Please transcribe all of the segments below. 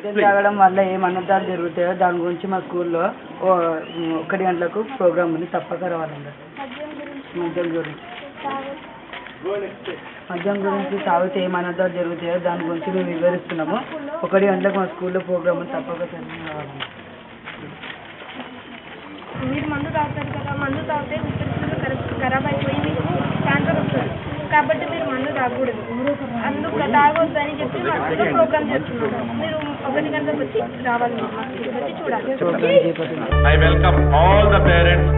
మద్యం తాగడం వల్ల ఏం అనర్థాలు జరుగుతాయో దాని గురించి మా స్కూల్లో 1 గంటలకు ప్రోగ్రామ్ ఉంది, తప్పక రావాలండి. మద్యం గురించి తాగితే ఏం అనర్థాలు జరుగుతాయో దాని గురించి మేము వివరిస్తున్నాము. 1 గంటలకు మా స్కూల్లో ప్రోగ్రామ్ ఉంది, తప్పక రావాలండి. మీరు మందు తాగుతారు కదా, మందు తాగితే ఖరాబ్ అయిపోయి మీకు క్యాన్సర్ వస్తుంది. కాబట్టి మీరు మందు తాగకూడదు. అందుకు తాగొద్దు అని చెప్పి మా స్కూల్లో ప్రోగ్రామ్ చేస్తున్నాము. మీరు 1 గంటకు వచ్చి రావాలి, మా స్కూల్కి వచ్చి చూడాలి. I welcome all the parents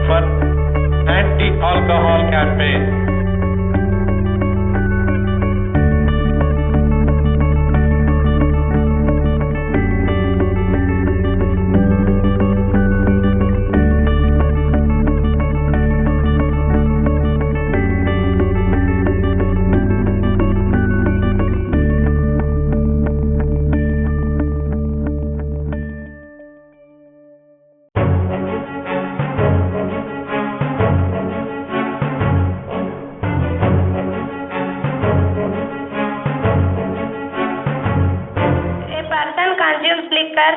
for anti-alcohol campaign. Consumes liquor,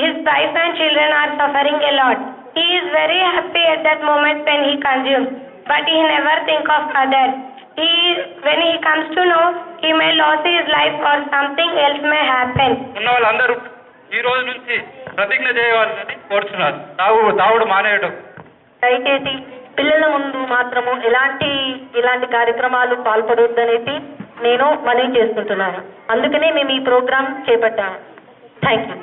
his wife and children are suffering a lot. He is very happy at that moment when he consumes, but he never think of others. When he comes to know, he may lose his life or something else may happen. ఉన్న వాళ్ళందరూ ఈ రోజు నుంచి ప్రతిజ్ఞ చేయవాలని కోరుతున్నారు. తాగుడు మానేయటం. దయచేసి పిల్లల ముందు మాత్రము ఇలాంటి కార్యక్రమాలు పాల్పడొద్దనేసి నేను మనవి చేసుకుంటున్నాను. అందుకనే మేము ఈ ప్రోగ్రాం చేపట్టాము. Thank you.